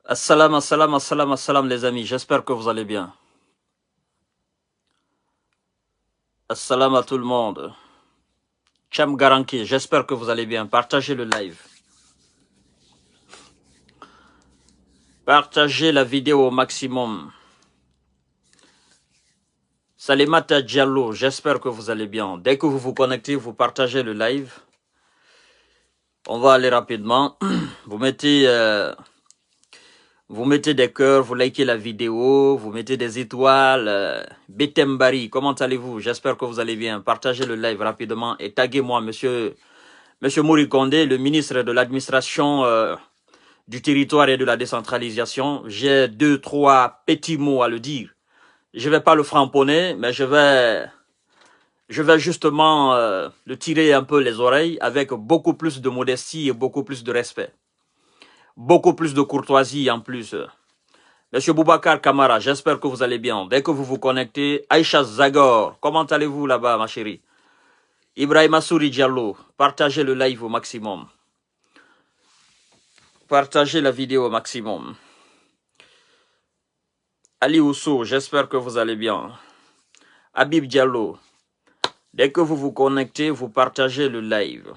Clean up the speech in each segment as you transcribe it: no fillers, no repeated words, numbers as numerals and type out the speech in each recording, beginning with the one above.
Assalam les amis, j'espère que vous allez bien. Assalam à tout le monde. Cham Garanki, j'espère que vous allez bien. Partagez le live. Partagez la vidéo au maximum. Salimata Diallo, j'espère que vous allez bien. Dès que vous vous connectez, vous partagez le live. On va aller rapidement. Vous mettez des cœurs, vous likez la vidéo, vous mettez des étoiles. Betembari, comment allez-vous? J'espère que vous allez bien. Partagez le live rapidement et taguez-moi, monsieur Mory Condé, le ministre de l'administration du territoire et de la décentralisation. J'ai 2-3 petits mots à le dire. Je vais pas le framponner, mais je vais justement le tirer un peu les oreilles avec beaucoup plus de modestie et beaucoup plus de respect. Beaucoup plus de courtoisie en plus. Monsieur Boubacar Kamara, j'espère que vous allez bien. Dès que vous vous connectez, Aïcha Zagor, comment allez-vous là-bas, ma chérie? Ibrahima Souri Diallo, partagez le live au maximum. Partagez la vidéo au maximum. Ali Ousso, j'espère que vous allez bien. Habib Diallo, dès que vous vous connectez, vous partagez le live.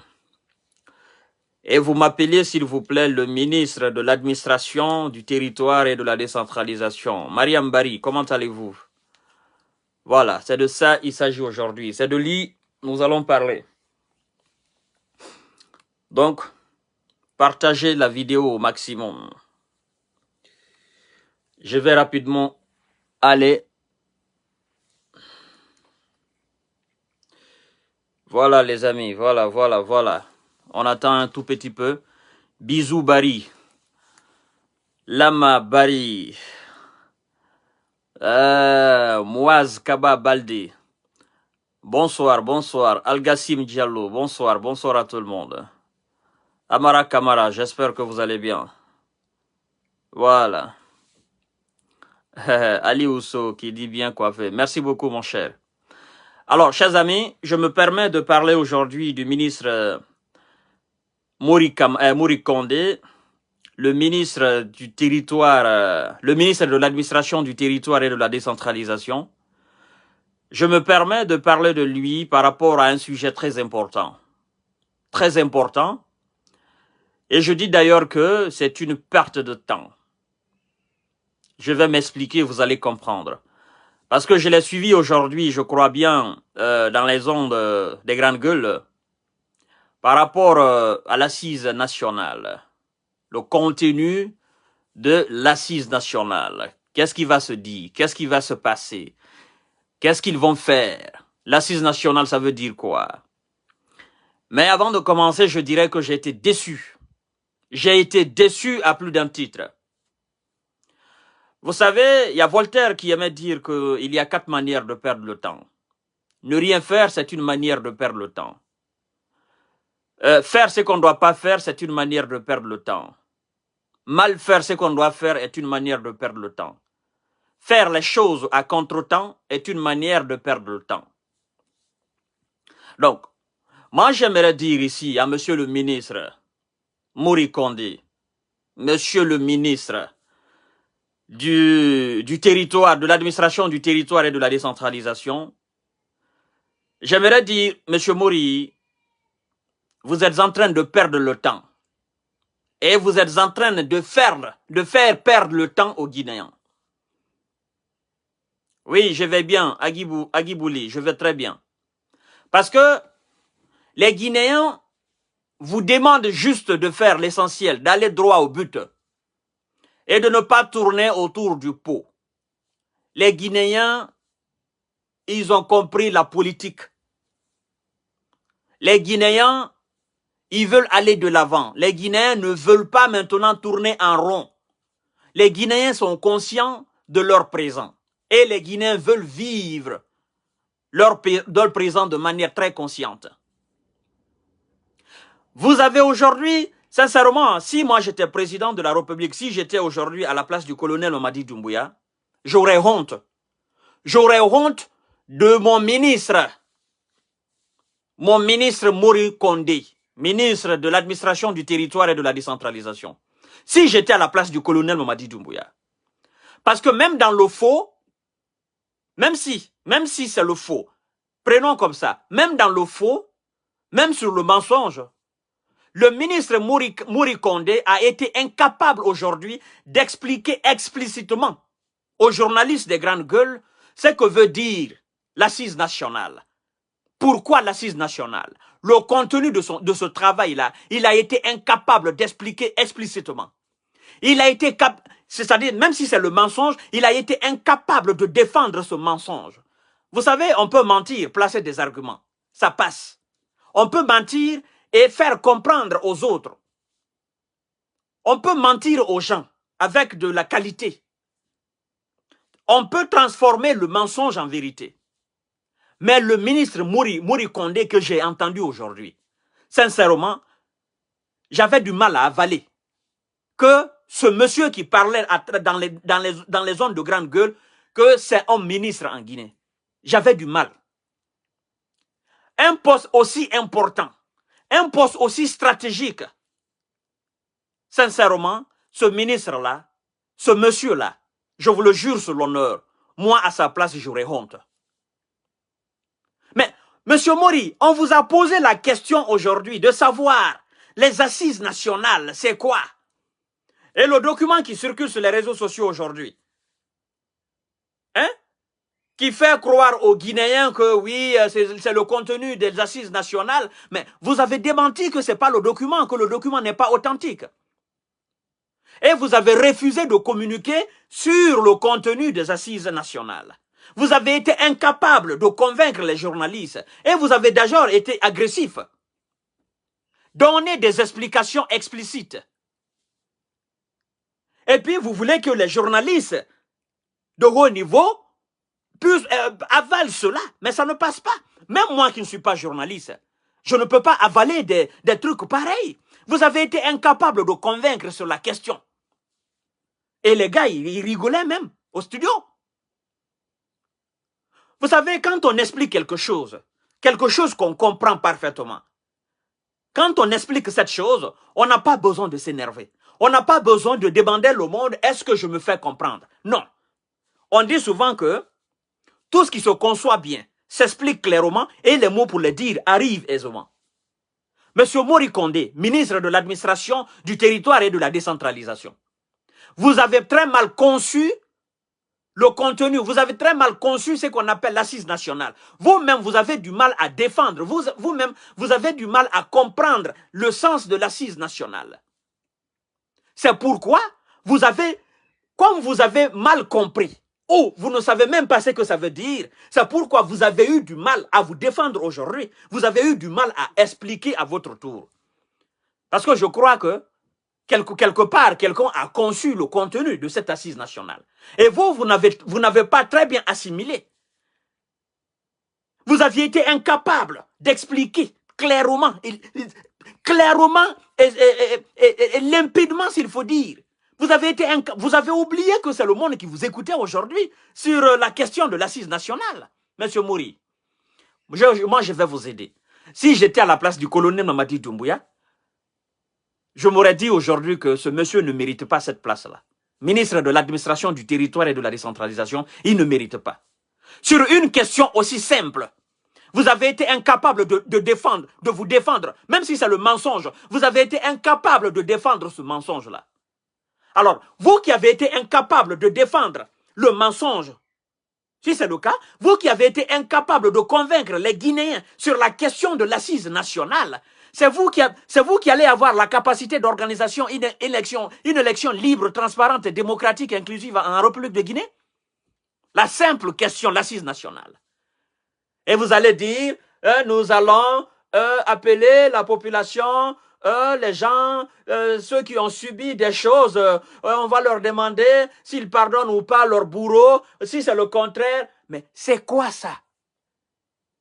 Et vous m'appelez, s'il vous plaît, le ministre de l'administration, du territoire et de la décentralisation. Mariam Bari, comment allez-vous? Voilà, c'est de ça il s'agit aujourd'hui. C'est de lui nous allons parler. Donc, partagez la vidéo au maximum. Je vais rapidement aller. Voilà les amis, voilà. On attend un tout petit peu. Bisous Bari. Lama Bari. Mouaz Kaba Balde. Bonsoir. Al-Gassim Diallo, bonsoir à tout le monde. Amara Kamara, j'espère que vous allez bien. Voilà. Ali Ousso qui dit bien coiffé. Merci beaucoup mon cher. Alors, chers amis, je me permets de parler aujourd'hui du ministre Mory Condé, le ministre du territoire, le ministre de l'administration du territoire et de la décentralisation. Je me permets de parler de lui par rapport à un sujet très important. Très important. Et je dis d'ailleurs que c'est une perte de temps. Je vais m'expliquer, vous allez comprendre. Parce que je l'ai suivi aujourd'hui, je crois bien, dans les ondes des grandes gueules, par rapport à l'assise nationale. Le contenu de l'assise nationale. Qu'est-ce qui va se dire? Qu'est-ce qui va se passer? Qu'est-ce qu'ils vont faire? L'assise nationale, ça veut dire quoi? Mais avant de commencer, je dirais que j'ai été déçu. J'ai été déçu à plus d'un titre. Vous savez, il y a Voltaire qui aimait dire qu'il y a 4 manières de perdre le temps. Ne rien faire, c'est une manière de perdre le temps. Faire ce qu'on ne doit pas faire, c'est une manière de perdre le temps. Mal faire ce qu'on doit faire est une manière de perdre le temps. Faire les choses à contre-temps est une manière de perdre le temps. Donc, moi j'aimerais dire ici à monsieur le ministre Mory Condé, monsieur le ministre du territoire, de l'administration du territoire et de la décentralisation, j'aimerais dire, monsieur Mory, vous êtes en train de perdre le temps. Et vous êtes en train de faire perdre le temps aux Guinéens. Oui, je vais bien, Agibouli, je vais très bien. Parce que les Guinéens vous demandent juste de faire l'essentiel, d'aller droit au but et de ne pas tourner autour du pot. Les Guinéens, ils ont compris la politique. Les Guinéens, ils veulent aller de l'avant. Les Guinéens ne veulent pas maintenant tourner en rond. Les Guinéens sont conscients de leur présent. Et les Guinéens veulent vivre leur présent de manière très consciente. Vous avez aujourd'hui, sincèrement, si moi j'étais président de la République, si j'étais aujourd'hui à la place du colonel Mamadi Doumbouya, j'aurais honte. J'aurais honte de mon ministre Mory Condé. ministre de l'administration du territoire et de la décentralisation, si j'étais à la place du colonel Mamadi Doumbouya, parce que même dans le faux, même si c'est le faux, prenons comme ça, même dans le faux, même sur le mensonge, le ministre Mouri Kondé a été incapable aujourd'hui d'expliquer explicitement aux journalistes des grandes gueules ce que veut dire l'assise nationale. Pourquoi l'assise nationale? Le contenu de ce travail-là, il a été incapable d'expliquer explicitement. Il a été c'est-à-dire, même si c'est le mensonge, il a été incapable de défendre ce mensonge. Vous savez, on peut mentir, placer des arguments. Ça passe. On peut mentir et faire comprendre aux autres. On peut mentir aux gens avec de la qualité. On peut transformer le mensonge en vérité. Mais le ministre Mouri Kondé que j'ai entendu aujourd'hui, sincèrement, j'avais du mal à avaler que ce monsieur qui parlait dans les zones de grande gueule, que c'est un ministre en Guinée. J'avais du mal. Un poste aussi important, un poste aussi stratégique. Sincèrement, ce ministre-là, ce monsieur-là, je vous le jure sur l'honneur, moi à sa place, j'aurais honte. Mais, monsieur Mori, on vous a posé la question aujourd'hui de savoir les assises nationales, c'est quoi? Et le document qui circule sur les réseaux sociaux aujourd'hui, hein, qui fait croire aux Guinéens que oui, c'est le contenu des assises nationales, mais vous avez démenti que ce n'est pas le document, que le document n'est pas authentique. Et vous avez refusé de communiquer sur le contenu des assises nationales. Vous avez été incapable de convaincre les journalistes et vous avez d'ailleurs été agressif. Donnez des explications explicites. Et puis vous voulez que les journalistes de haut niveau puissent avaler cela, mais ça ne passe pas. Même moi qui ne suis pas journaliste, je ne peux pas avaler des trucs pareils. Vous avez été incapable de convaincre sur la question. Et les gars, ils rigolaient même au studio. Vous savez, quand on explique quelque chose qu'on comprend parfaitement, quand on explique cette chose, on n'a pas besoin de s'énerver. On n'a pas besoin de demander au monde, est-ce que je me fais comprendre? Non. On dit souvent que tout ce qui se conçoit bien s'explique clairement et les mots pour le dire arrivent aisément. Monsieur Mouri Kondé, ministre de l'administration du territoire et de la décentralisation, vous avez très mal conçu le contenu, vous avez très mal conçu ce qu'on appelle l'assise nationale. Vous-même, vous avez du mal à défendre, vous-même, vous avez du mal à comprendre le sens de l'assise nationale. C'est pourquoi comme vous avez mal compris, ou vous ne savez même pas ce que ça veut dire, c'est pourquoi vous avez eu du mal à vous défendre aujourd'hui. Vous avez eu du mal à expliquer à votre tour. Parce que je crois que quelque part, quelqu'un a conçu le contenu de cette assise nationale. Et vous n'avez pas très bien assimilé. Vous aviez été incapable d'expliquer clairement et limpidement, s'il faut dire. Vous avez oublié que c'est le monde qui vous écoutait aujourd'hui sur la question de l'assise nationale. Monsieur Mouri, moi je vais vous aider. Si j'étais à la place du colonel Mamadi Doumbouya, je m'aurais dit aujourd'hui que ce monsieur ne mérite pas cette place-là. Ministre de l'administration du territoire et de la décentralisation, il ne mérite pas. Sur une question aussi simple, vous avez été incapable de vous défendre, même si c'est le mensonge, vous avez été incapable de défendre ce mensonge-là. Alors, vous qui avez été incapable de défendre le mensonge, si c'est le cas, vous qui avez été incapable de convaincre les Guinéens sur la question de l'assise nationale, c'est vous qui allez avoir la capacité d'organisation une élection libre, transparente, démocratique, inclusive en République de Guinée? La simple question, l'assise nationale. Et vous allez dire, nous allons appeler la population, les gens, ceux qui ont subi des choses, on va leur demander s'ils pardonnent ou pas leur bourreau, si c'est le contraire. Mais c'est quoi ça?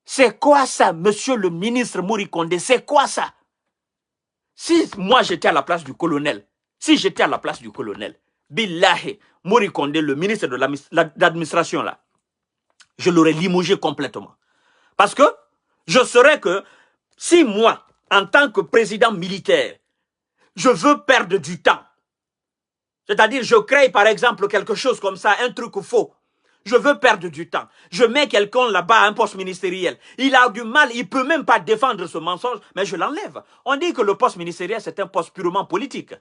C'est quoi ça, monsieur le ministre Mouri Kondé? C'est quoi ça? Si moi j'étais à la place du colonel, billahi, Mouri Kondé, le ministre de l'administration là, je l'aurais limogé complètement. Parce que je saurais que si moi, en tant que président militaire, je veux perdre du temps. C'est-à-dire, je crée par exemple quelque chose comme ça, un truc faux. Je veux perdre du temps. Je mets quelqu'un là-bas à un poste ministériel. Il a du mal, il ne peut même pas défendre ce mensonge, mais je l'enlève. On dit que le poste ministériel, c'est un poste purement politique.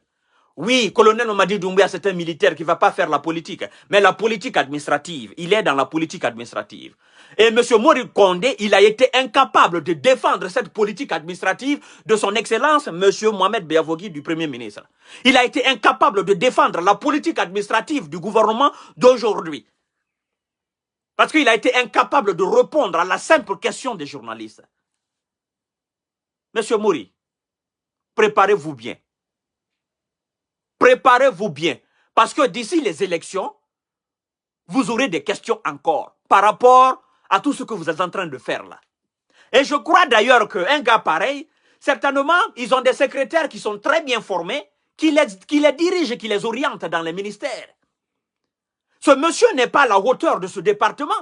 Oui, colonel Mamadi Doumbouya, c'est un militaire qui ne va pas faire la politique. Mais la politique administrative, il est dans la politique administrative. Et M. Mori Kondé, il a été incapable de défendre cette politique administrative de son excellence, M. Mohamed Beavogui, du Premier ministre. Il a été incapable de défendre la politique administrative du gouvernement d'aujourd'hui. Parce qu'il a été incapable de répondre à la simple question des journalistes. M. Mori, préparez-vous bien. Préparez-vous bien. Parce que d'ici les élections, vous aurez des questions encore par rapport à tout ce que vous êtes en train de faire là. Et je crois d'ailleurs qu'un gars pareil, certainement, ils ont des secrétaires qui sont très bien formés, qui les dirigent et qui les orientent dans les ministères. Ce monsieur n'est pas à la hauteur de ce département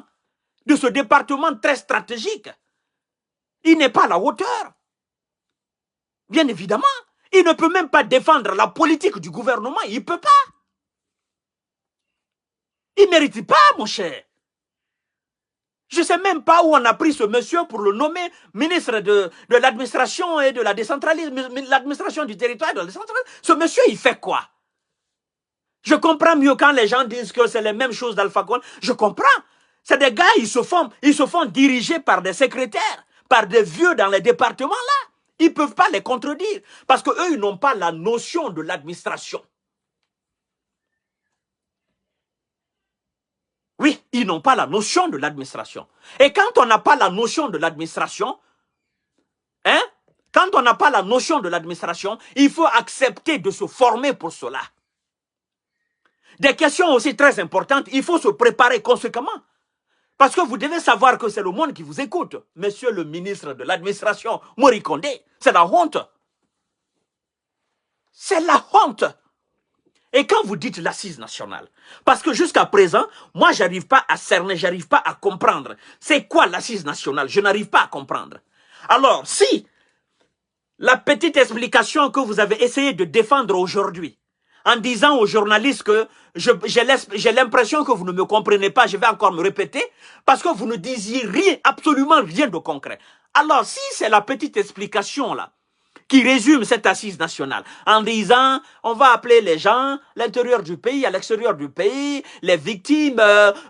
très stratégique. Il n'est pas à la hauteur. Bien évidemment, il ne peut même pas défendre la politique du gouvernement, il ne peut pas. Il ne mérite pas, mon cher. Je ne sais même pas où on a pris ce monsieur pour le nommer ministre de l'administration et de la décentralisation, l'administration du territoire et de la décentralisation. Ce monsieur, il fait quoi? Je comprends mieux quand les gens disent que c'est les mêmes choses d'Alpha Condé. Je comprends. C'est des gars, ils se font diriger par des secrétaires, par des vieux dans les départements là. Ils ne peuvent pas les contredire parce qu'eux, ils n'ont pas la notion de l'administration. Oui, ils n'ont pas la notion de l'administration. Et quand on n'a pas la notion de l'administration, hein, quand on n'a pas la notion de l'administration, il faut accepter de se former pour cela. Des questions aussi très importantes, il faut se préparer conséquemment. Parce que vous devez savoir que c'est le monde qui vous écoute. Monsieur le ministre de l'administration, Mori Kondé, c'est la honte. C'est la honte. Et quand vous dites l'assise nationale, parce que jusqu'à présent, moi, je n'arrive pas à cerner, je n'arrive pas à comprendre. C'est quoi l'assise nationale? Je n'arrive pas à comprendre. Alors, si la petite explication que vous avez essayé de défendre aujourd'hui, en disant aux journalistes que j'ai l'impression que vous ne me comprenez pas, je vais encore me répéter, parce que vous ne disiez rien, absolument rien de concret. Alors, si c'est la petite explication là, qui résume cette assise nationale en disant on va appeler les gens, l'intérieur du pays, à l'extérieur du pays, les victimes,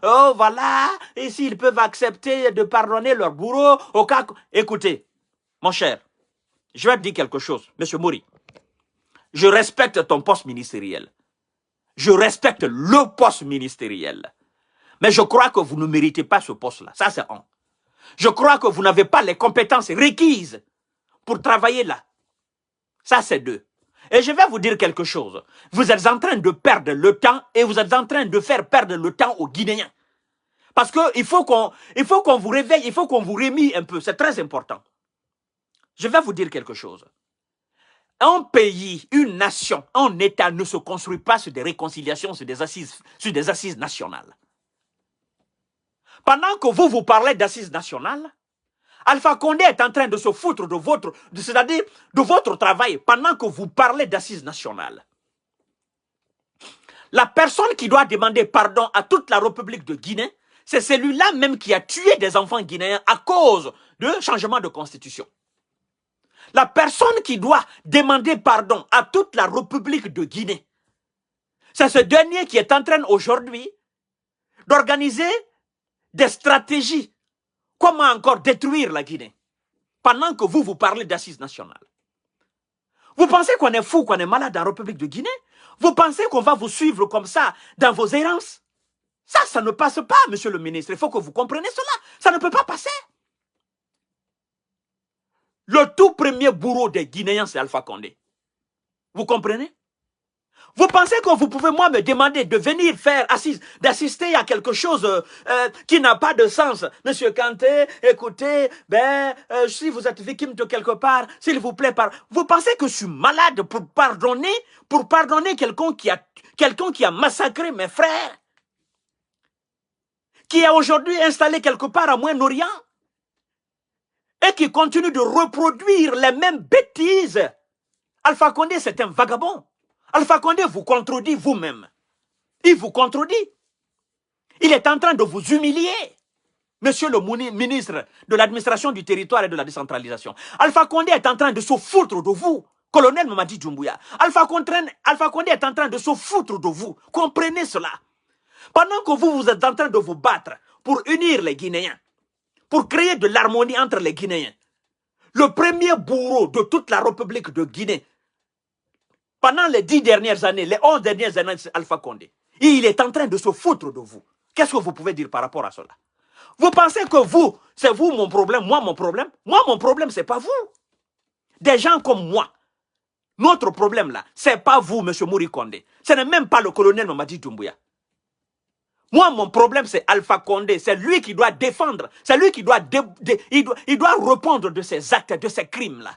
oh voilà, et s'ils peuvent accepter de pardonner leur bourreau au cas... Écoutez, mon cher, je vais te dire quelque chose, monsieur Mori. Je respecte ton poste ministériel. Je respecte le poste ministériel. Mais je crois que vous ne méritez pas ce poste-là. Ça, c'est un. Je crois que vous n'avez pas les compétences requises pour travailler là. Ça, c'est deux. Et je vais vous dire quelque chose. Vous êtes en train de perdre le temps et vous êtes en train de faire perdre le temps aux Guinéens. Parce qu'il faut qu'on vous réveille, il faut qu'on vous remue un peu. C'est très important. Je vais vous dire quelque chose. Un pays, une nation, un État ne se construit pas sur des réconciliations, sur des assises nationales. Pendant que vous parlez d'assises nationales, Alpha Condé est en train de se foutre de votre travail pendant que vous parlez d'assises nationales. La personne qui doit demander pardon à toute la République de Guinée, c'est celui-là même qui a tué des enfants guinéens à cause de changement de constitution. La personne qui doit demander pardon à toute la République de Guinée, c'est ce dernier qui est en train aujourd'hui d'organiser des stratégies. Comment encore détruire la Guinée pendant que vous parlez d'assises nationales? Vous pensez qu'on est fou, qu'on est malade en République de Guinée? Vous pensez qu'on va vous suivre comme ça dans vos errances? Ça ne passe pas, monsieur le ministre. Il faut que vous compreniez cela. Ça ne peut pas passer. Le tout premier bourreau des Guinéens, c'est Alpha Condé. Vous comprenez? Vous pensez que vous pouvez, moi, me demander de venir faire d'assister à quelque chose qui n'a pas de sens? Monsieur Kanté, écoutez, si vous êtes victime de quelque part, s'il vous plaît, vous pensez que je suis malade pour pardonner quelqu'un qui a massacré mes frères? Qui est aujourd'hui installé quelque part à Moyen-Orient? et qui continue de reproduire les mêmes bêtises. Alpha Condé, c'est un vagabond. Alpha Condé vous contredit vous-même. Il vous contredit. Il est en train de vous humilier. Monsieur le ministre de l'administration du territoire et de la décentralisation. Alpha Condé est en train de se foutre de vous. Colonel Mamadi Doumbouya. Alpha Condé est en train de se foutre de vous. Comprenez cela. Pendant que vous êtes en train de vous battre pour unir les Guinéens, pour créer de l'harmonie entre les Guinéens, le premier bourreau de toute la République de Guinée, pendant les 10 dernières années, les 11 dernières années, c'est Alpha Condé. Et il est en train de se foutre de vous. Qu'est-ce que vous pouvez dire par rapport à cela? Vous pensez que vous, c'est vous mon problème, moi mon problème? Moi, mon problème, c'est pas vous. Des gens comme moi, notre problème là, c'est pas vous, M. Mori Condé. Ce n'est même pas le colonel Mamadi Doumbouya. Moi, mon problème, c'est Alpha Condé. C'est lui qui doit défendre. C'est lui qui doit, il doit répondre de ses actes, de ses crimes-là.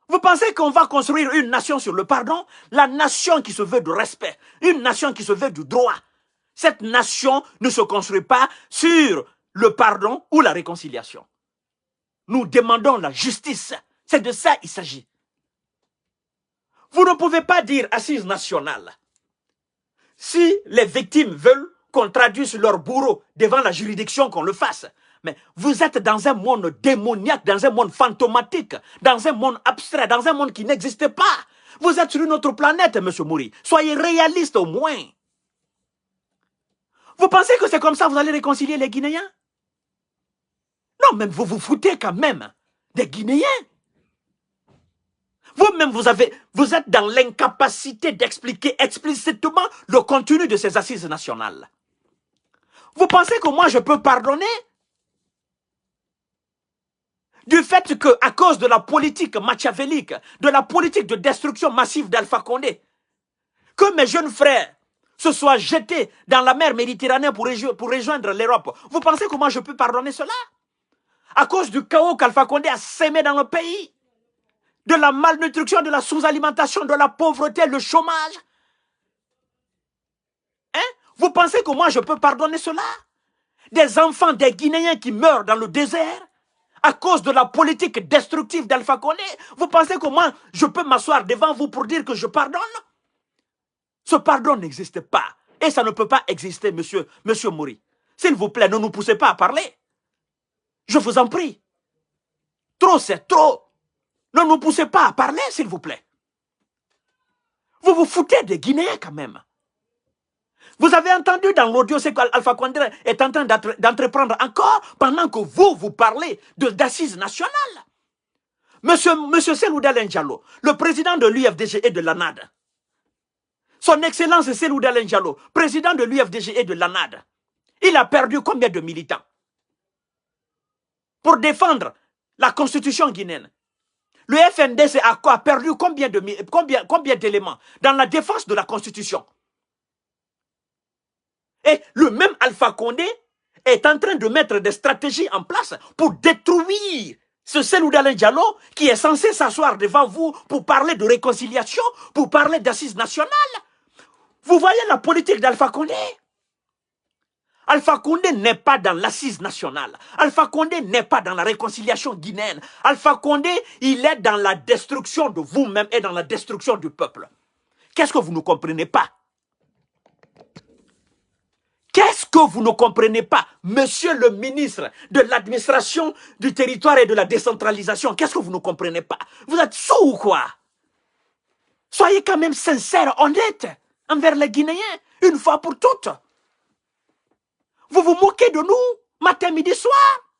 Vous pensez qu'on va construire une nation sur le pardon? La nation qui se veut de respect. Une nation qui se veut du droit. Cette nation ne se construit pas sur le pardon ou la réconciliation. Nous demandons la justice. C'est de ça qu'il s'agit. Vous ne pouvez pas dire assise nationale. Si les victimes veulent qu'on traduise leur bourreau devant la juridiction, qu'on le fasse. Mais vous êtes dans un monde démoniaque, dans un monde fantomatique, dans un monde abstrait, dans un monde qui n'existe pas. Vous êtes sur une autre planète, M. Mouri. Soyez réaliste au moins. Vous pensez que c'est comme ça que vous allez réconcilier les Guinéens? Non, même vous vous foutez quand même des Guinéens. Vous-même, vous êtes dans l'incapacité d'expliquer explicitement le contenu de ces assises nationales. Vous pensez que moi, je peux pardonner du fait qu'à cause de la politique machiavélique, de la politique de destruction massive d'Alpha Condé, que mes jeunes frères se soient jetés dans la mer Méditerranée pour rejoindre l'Europe, vous pensez que moi, je peux pardonner cela? À cause du chaos qu'Alpha Condé a sémé dans le pays, de la malnutrition, de la sous-alimentation, de la pauvreté, le chômage. Hein? Vous pensez que moi, je peux pardonner cela? Des enfants, des Guinéens qui meurent dans le désert à cause de la politique destructive d'Alpha Condé. Vous pensez que moi, je peux m'asseoir devant vous pour dire que je pardonne? Ce pardon n'existe pas. Et ça ne peut pas exister, monsieur Mouri. S'il vous plaît, ne nous poussez pas à parler. Je vous en prie. Trop, c'est trop. Ne nous poussez pas à parler, s'il vous plaît. Vous vous foutez des Guinéens quand même. Vous avez entendu dans l'audio ce qu'Alpha Condé est en train d'entreprendre encore pendant que vous parlez d'assises nationales. Monsieur Selouda Diallo, le président de l'UFDG et de l'ANAD. Son Excellence Selouda Diallo, président de l'UFDG et de l'ANAD. Il a perdu combien de militants pour défendre la constitution guinéenne? Le FNDC a perdu combien d'éléments dans la défense de la Constitution? Et le même Alpha Condé est en train de mettre des stratégies en place pour détruire ce Selouda Diallo qui est censé s'asseoir devant vous pour parler de réconciliation, pour parler d'assises nationales. Vous voyez la politique d'Alpha Condé? Alpha Condé n'est pas dans l'assise nationale. Alpha Condé n'est pas dans la réconciliation guinéenne. Alpha Condé, il est dans la destruction de vous-même et dans la destruction du peuple. Qu'est-ce que vous ne comprenez pas? Qu'est-ce que vous ne comprenez pas, monsieur le ministre de l'administration du territoire et de la décentralisation? Qu'est-ce que vous ne comprenez pas? Vous êtes sous ou quoi? Soyez quand même sincère, honnête envers les Guinéens, une fois pour toutes. Vous vous moquez de nous, matin, midi, soir.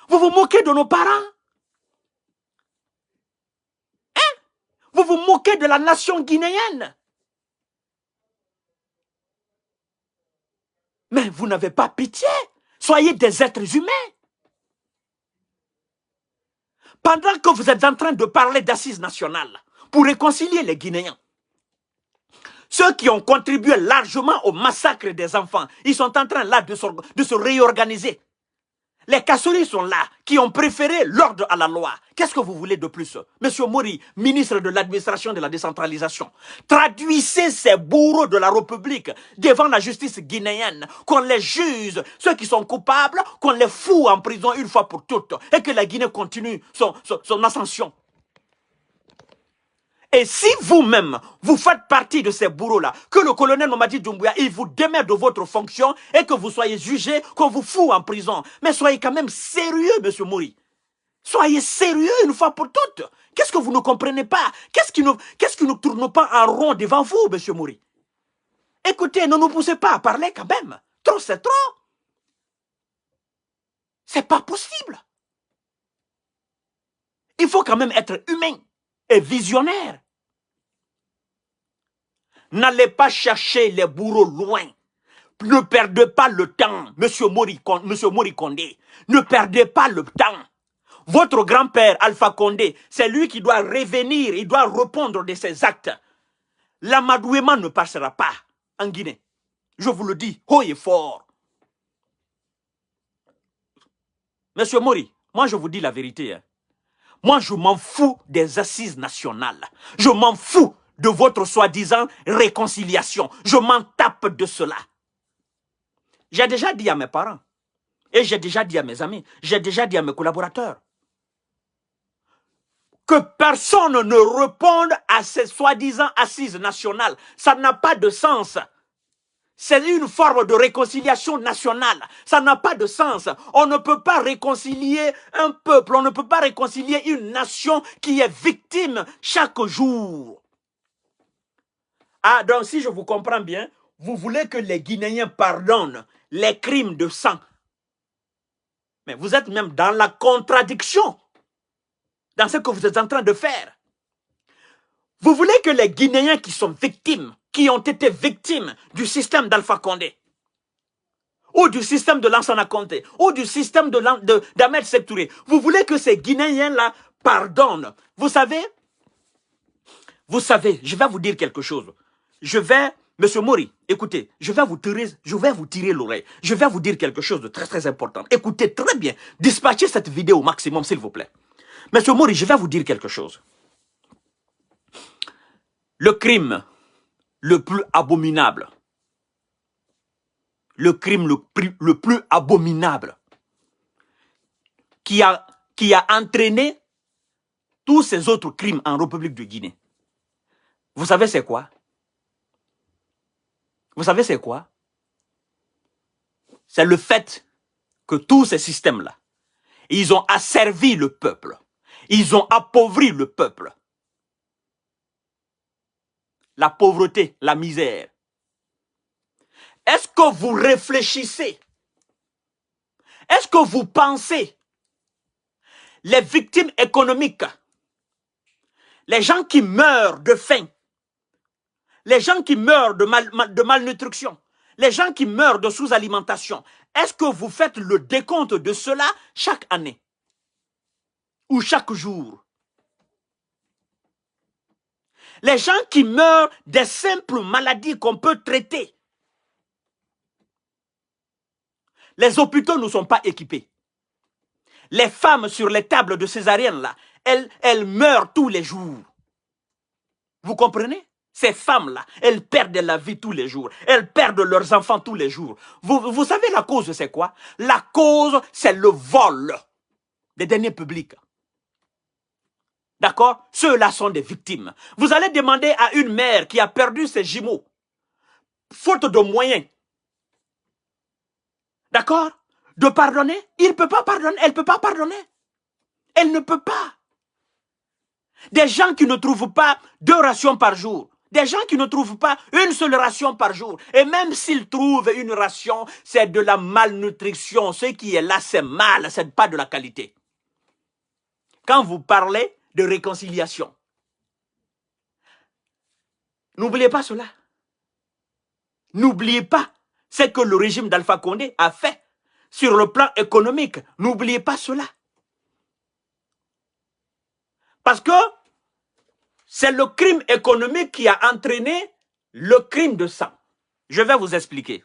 Vous vous moquez de nos parents. Hein? Vous vous moquez de la nation guinéenne. Mais vous n'avez pas pitié. Soyez des êtres humains. Pendant que vous êtes en train de parler d'assises nationales pour réconcilier les Guinéens, ceux qui ont contribué largement au massacre des enfants, ils sont en train là de se réorganiser. Les Kassori sont là, qui ont préféré l'ordre à la loi. Qu'est-ce que vous voulez de plus? Monsieur Mori, ministre de l'administration de la décentralisation, traduisez ces bourreaux de la République devant la justice guinéenne, qu'on les juge, ceux qui sont coupables, qu'on les fout en prison une fois pour toutes, et que la Guinée continue son ascension. Et si vous-même, vous faites partie de ces bourreaux-là, que le colonel Mamadi Doumbouya, il vous démet de votre fonction et que vous soyez jugé, qu'on vous fout en prison. Mais soyez quand même sérieux, monsieur Mori. Soyez sérieux une fois pour toutes. Qu'est-ce que vous ne comprenez pas? Qu'est-ce qui ne tourne pas en rond devant vous, monsieur Mori? Écoutez, ne nous poussez pas à parler quand même. Trop, c'est trop. C'est pas possible. Il faut quand même être humain et visionnaire. N'allez pas chercher les bourreaux loin. Ne perdez pas le temps, monsieur Mori Condé. Ne perdez pas le temps. Votre grand-père, Alpha Condé, c'est lui qui doit revenir, il doit répondre de ses actes. L'amadouement ne passera pas en Guinée. Je vous le dis haut et fort. Monsieur Mori, moi je vous dis la vérité. Moi je m'en fous des assises nationales. Je m'en fous de votre soi-disant réconciliation. Je m'en tape de cela. J'ai déjà dit à mes parents, et j'ai déjà dit à mes amis, j'ai déjà dit à mes collaborateurs, que personne ne réponde à ces soi-disant assises nationales. Ça n'a pas de sens. C'est une forme de réconciliation nationale. Ça n'a pas de sens. On ne peut pas réconcilier un peuple, on ne peut pas réconcilier une nation qui est victime chaque jour. Ah, donc si je vous comprends bien, vous voulez que les Guinéens pardonnent les crimes de sang. Mais vous êtes même dans la contradiction dans ce que vous êtes en train de faire. Vous voulez que les Guinéens qui sont victimes, qui ont été victimes du système d'Alpha Condé, ou du système de Lansana Conté, ou du système d'Ahmed Sékou Touré, vous voulez que ces Guinéens-là pardonnent. Vous savez, je vais vous dire quelque chose. Monsieur Mori, écoutez, je vais vous tirer l'oreille. Je vais vous dire quelque chose de très très important. Écoutez très bien. Dispatchez cette vidéo au maximum, s'il vous plaît. Monsieur Mori, je vais vous dire quelque chose. Le crime le plus abominable, le crime le plus abominable qui a entraîné tous ces autres crimes en République de Guinée. Vous savez c'est quoi? Vous savez c'est quoi? C'est le fait que tous ces systèmes-là, ils ont asservi le peuple. Ils ont appauvri le peuple. La pauvreté, la misère. Est-ce que vous réfléchissez? Est-ce que vous pensez les victimes économiques, les gens qui meurent de faim, les gens qui meurent de malnutrition, les gens qui meurent de sous-alimentation, est-ce que vous faites le décompte de cela chaque année ou chaque jour? Les gens qui meurent des simples maladies qu'on peut traiter. Les hôpitaux ne sont pas équipés. Les femmes sur les tables de césarienne, là, elles meurent tous les jours. Vous comprenez? Ces femmes-là, elles perdent la vie tous les jours. Elles perdent leurs enfants tous les jours. Vous savez la cause, c'est quoi? La cause, c'est le vol des deniers publics. D'accord? Ceux-là sont des victimes. Vous allez demander à une mère qui a perdu ses jumeaux, faute de moyens, d'accord, de pardonner. Il ne peut pas pardonner. Elle ne peut pas pardonner. Elle ne peut pas. Des gens qui ne trouvent pas 2 rations par jour. Des gens qui ne trouvent pas une seule ration par jour. Et même s'ils trouvent une ration, c'est de la malnutrition. Ce qui est là, c'est mal, ce n'est pas de la qualité. Quand vous parlez de réconciliation, n'oubliez pas cela. N'oubliez pas ce que le régime d'Alpha Condé a fait sur le plan économique. N'oubliez pas cela. Parce que c'est le crime économique qui a entraîné le crime de sang. Je vais vous expliquer.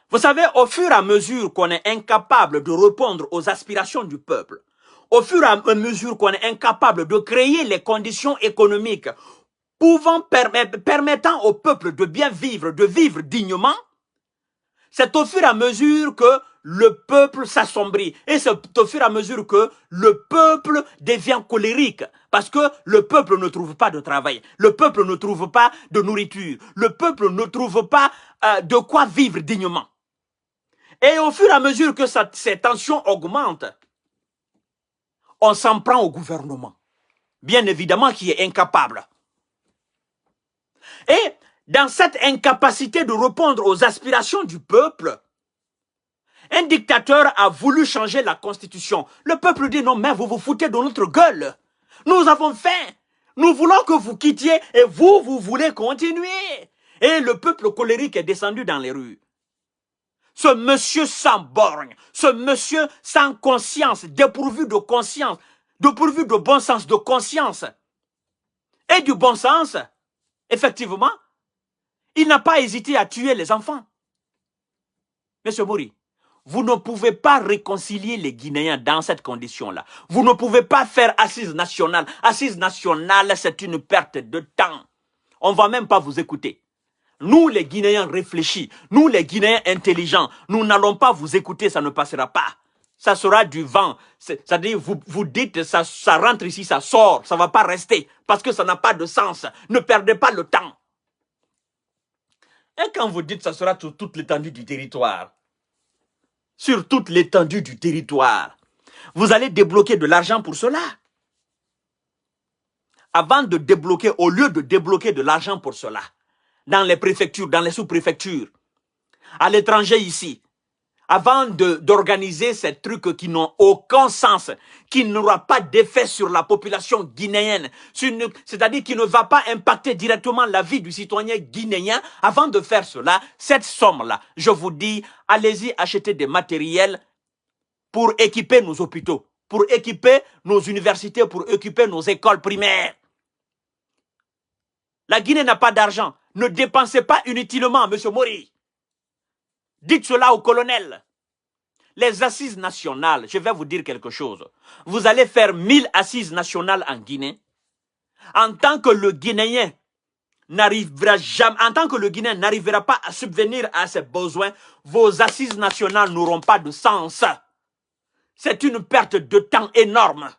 Vous savez, au fur et à mesure qu'on est incapable de répondre aux aspirations du peuple, au fur et à mesure qu'on est incapable de créer les conditions économiques permettant au peuple de bien vivre, de vivre dignement, c'est au fur et à mesure que le peuple s'assombrit. Et c'est au fur et à mesure que le peuple devient colérique. Parce que le peuple ne trouve pas de travail. Le peuple ne trouve pas de nourriture. Le peuple ne trouve pas de quoi vivre dignement. Et au fur et à mesure que ces tensions augmentent, on s'en prend au gouvernement. Bien évidemment qui est incapable. Et dans cette incapacité de répondre aux aspirations du peuple, un dictateur a voulu changer la constitution. Le peuple dit non, mais vous vous foutez de notre gueule. Nous avons faim. Nous voulons que vous quittiez et vous voulez continuer. Et le peuple colérique est descendu dans les rues. Ce monsieur sans borgne, ce monsieur sans conscience, dépourvu de conscience, dépourvu de bon sens, de conscience et du bon sens, effectivement, il n'a pas hésité à tuer les enfants. Monsieur Mori, vous ne pouvez pas réconcilier les Guinéens dans cette condition-là. Vous ne pouvez pas faire assise nationale. Assise nationale, c'est une perte de temps. On ne va même pas vous écouter. Nous, les Guinéens réfléchis, nous, les Guinéens intelligents, nous n'allons pas vous écouter, ça ne passera pas. Ça sera du vent. C'est-à-dire, vous dites, ça rentre ici, ça sort, ça ne va pas rester, parce que ça n'a pas de sens. Ne perdez pas le temps. Et quand vous dites, ça sera sur toute l'étendue du territoire, sur toute l'étendue du territoire, vous allez débloquer de l'argent pour cela. Avant de débloquer, au lieu de débloquer de l'argent pour cela, dans les préfectures, dans les sous-préfectures, à l'étranger ici, avant d'organiser ces trucs qui n'ont aucun sens, qui n'aura pas d'effet sur la population guinéenne, c'est-à-dire qui ne va pas impacter directement la vie du citoyen guinéen, avant de faire cela, cette somme-là, je vous dis, allez-y acheter des matériels pour équiper nos hôpitaux, pour équiper nos universités, pour équiper nos écoles primaires. La Guinée n'a pas d'argent. Ne dépensez pas inutilement, monsieur Mori. Dites cela au colonel. Les assises nationales, je vais vous dire quelque chose. Vous allez faire 1000 assises nationales en Guinée. En tant que le Guinéen n'arrivera jamais, en tant que le Guinéen n'arrivera pas à subvenir à ses besoins, vos assises nationales n'auront pas de sens. C'est une perte de temps énorme.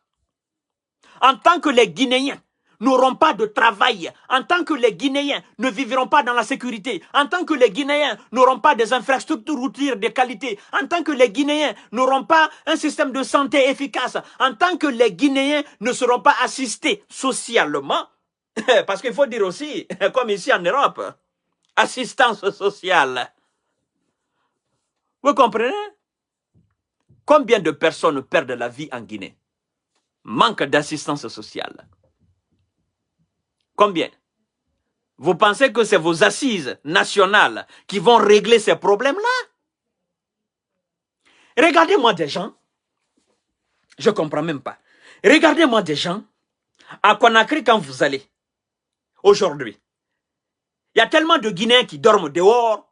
En tant que les Guinéens n'auront pas de travail, en tant que les Guinéens ne vivront pas dans la sécurité, en tant que les Guinéens n'auront pas des infrastructures routières de qualité, en tant que les Guinéens n'auront pas un système de santé efficace, en tant que les Guinéens ne seront pas assistés socialement, parce qu'il faut dire aussi, comme ici en Europe, assistance sociale. Vous comprenez? Combien de personnes perdent la vie en Guinée? Manque d'assistance sociale. Combien? Vous pensez que c'est vos assises nationales qui vont régler ces problèmes-là? Regardez-moi des gens, je ne comprends même pas. Regardez-moi des gens, à Conakry quand vous allez, aujourd'hui, il y a tellement de Guinéens qui dorment dehors.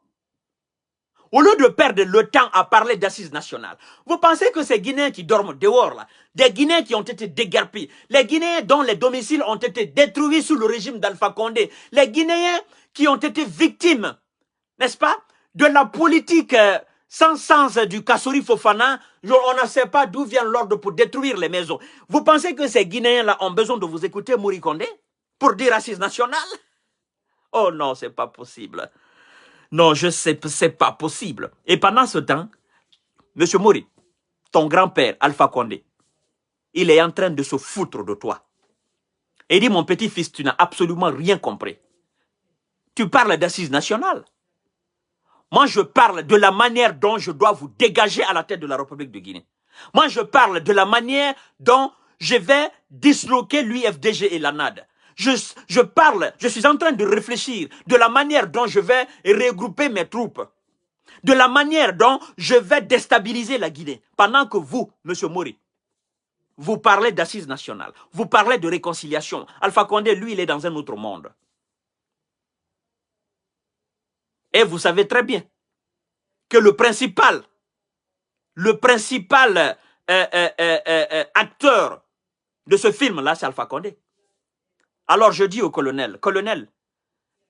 Au lieu de perdre le temps à parler d'assises nationales, vous pensez que ces Guinéens qui dorment dehors, là, des Guinéens qui ont été déguerpis, les Guinéens dont les domiciles ont été détruits sous le régime d'Alpha Condé, les Guinéens qui ont été victimes, n'est-ce pas, de la politique sans sens du Kassori Fofana, on ne sait pas d'où vient l'ordre pour détruire les maisons. Vous pensez que ces Guinéens-là ont besoin de vous écouter, Mori Condé, pour dire assises nationales? Oh non, c'est pas possible. Non, je sais, c'est pas possible. Et pendant ce temps, M. Mori, ton grand-père, Alpha Condé, il est en train de se foutre de toi. Et il dit, mon petit-fils, tu n'as absolument rien compris. Tu parles d'assises nationales. Moi, je parle de la manière dont je dois vous dégager à la tête de la République de Guinée. Moi, je parle de la manière dont je vais disloquer l'UFDG et la NAD. Je suis en train de réfléchir de la manière dont je vais regrouper mes troupes, de la manière dont je vais déstabiliser la Guinée. Pendant que vous, M. Mori, vous parlez d'assises nationales, vous parlez de réconciliation. Alpha Condé, lui, il est dans un autre monde. Et vous savez très bien que le principal acteur de ce film-là, c'est Alpha Condé. Alors je dis au colonel, colonel,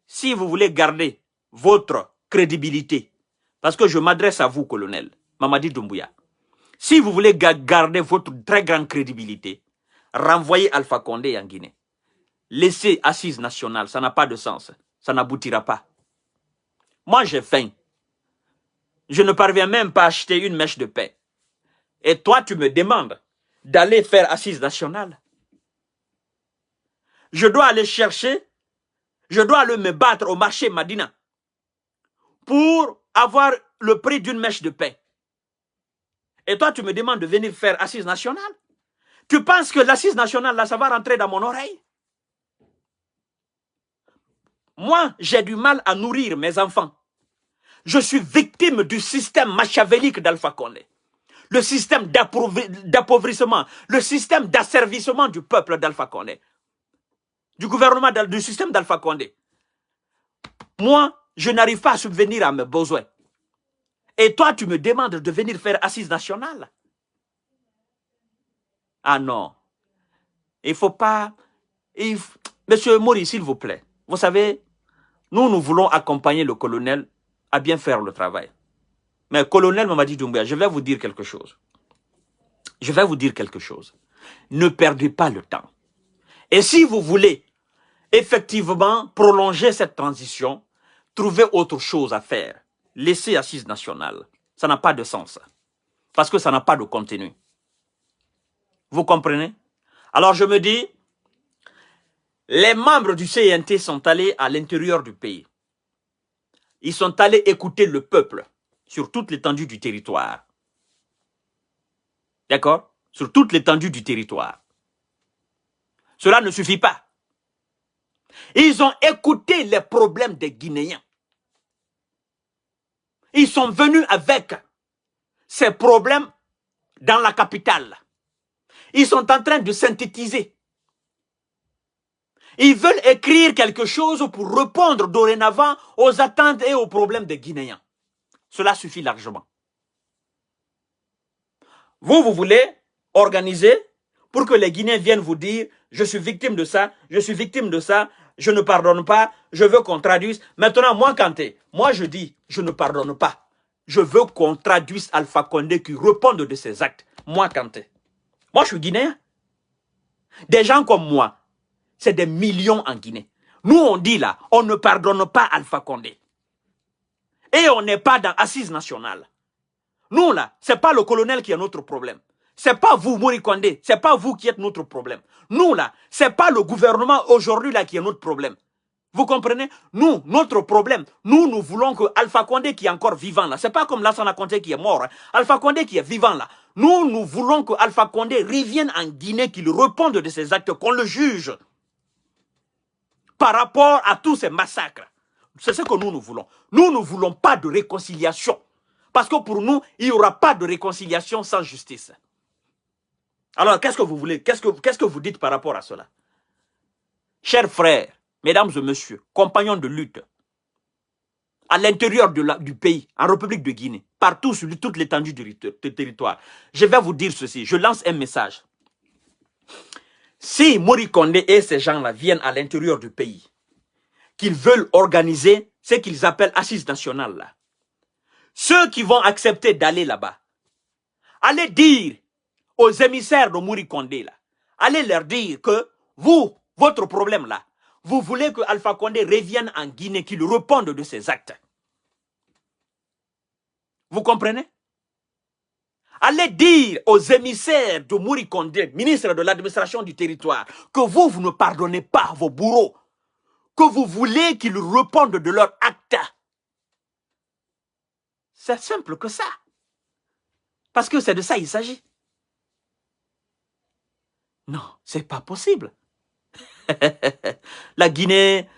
si vous voulez garder votre crédibilité, parce que je m'adresse à vous, colonel Mamadi Doumbouya, si vous voulez garder votre très grande crédibilité, renvoyez Alpha Condé en Guinée. Laissez assise nationale, ça n'a pas de sens, ça n'aboutira pas. Moi j'ai faim, je ne parviens même pas à acheter une mèche de pain. Et toi tu me demandes d'aller faire assise nationale. Je dois aller chercher, je dois aller me battre au marché Madina pour avoir le prix d'une mèche de pain. Et toi, tu me demandes de venir faire assise nationale? Tu penses que l'assise nationale, là, ça va rentrer dans mon oreille? Moi, j'ai du mal à nourrir mes enfants. Je suis victime du système machiavélique d'Alpha Condé. Le système d'appauvrissement, le système d'asservissement du peuple d'Alpha Condé. Du gouvernement, du système d'Alpha Condé. Moi, je n'arrive pas à subvenir à mes besoins. Et toi, tu me demandes de venir faire assise nationale? Ah non. Il ne faut pas... Monsieur Mori, s'il vous plaît. Vous savez, nous voulons accompagner le colonel à bien faire le travail. Mais colonel Mamadi Doumbouya, je vais vous dire quelque chose. Je vais vous dire quelque chose. Ne perdez pas le temps. Et si vous voulez effectivement prolonger cette transition, trouvez autre chose à faire. Laissez assise nationale. Ça n'a pas de sens. Parce que ça n'a pas de contenu. Vous comprenez? Alors je me dis, les membres du CNT sont allés à l'intérieur du pays. Ils sont allés écouter le peuple sur toute l'étendue du territoire. D'accord? Sur toute l'étendue du territoire. Cela ne suffit pas. Ils ont écouté les problèmes des Guinéens. Ils sont venus avec ces problèmes dans la capitale. Ils sont en train de synthétiser. Ils veulent écrire quelque chose pour répondre dorénavant aux attentes et aux problèmes des Guinéens. Cela suffit largement. Vous voulez organiser pour que les Guinéens viennent vous dire « Je suis victime de ça, je suis victime de ça, je ne pardonne pas, je veux qu'on traduise. » Maintenant, moi, Kanté, moi je dis « Je ne pardonne pas. Je veux qu'on traduise Alpha Condé qui réponde de ses actes. » Moi, Kanté. Moi, je suis Guinéen. Des gens comme moi, c'est des millions en Guinée. Nous, on dit là, on ne pardonne pas Alpha Condé. Et on n'est pas dans Assise nationale. Nous, là, ce n'est pas le colonel qui est notre problème. Ce n'est pas vous, Mori Condé, ce n'est pas vous qui êtes notre problème. Nous, là, ce n'est pas le gouvernement aujourd'hui là qui est notre problème. Vous comprenez? Nous, notre problème, nous voulons que Alpha Condé qui est encore vivant là, ce n'est pas comme Lassana Conté qui est mort, hein. Alpha Condé qui est vivant là. Nous voulons que Alpha Condé revienne en Guinée, qu'il réponde de ses actes, qu'on le juge. Par rapport à tous ces massacres. C'est ce que nous voulons. Nous ne voulons pas de réconciliation. Parce que pour nous, il n'y aura pas de réconciliation sans justice. Alors, qu'est-ce que vous voulez? Qu'est-ce que vous dites par rapport à cela? Chers frères, mesdames et messieurs, compagnons de lutte, à l'intérieur du pays, en République de Guinée, partout sur toute l'étendue du territoire, je vais vous dire ceci, je lance un message. Si Mori Condé et ces gens-là viennent à l'intérieur du pays, qu'ils veulent organiser ce qu'ils appellent Assise nationale, là, ceux qui vont accepter d'aller là-bas, allez dire aux émissaires de Mori Condé, là, allez leur dire que vous, votre problème là, vous voulez que Alpha Condé revienne en Guinée, qu'il réponde de ses actes. Vous comprenez? Allez dire aux émissaires de Mori Condé, ministre de l'administration du territoire, que vous ne pardonnez pas vos bourreaux, que vous voulez qu'ils répondent de leurs actes. C'est simple que ça. Parce que c'est de ça qu'il s'agit. Non, c'est pas possible. La Guinée,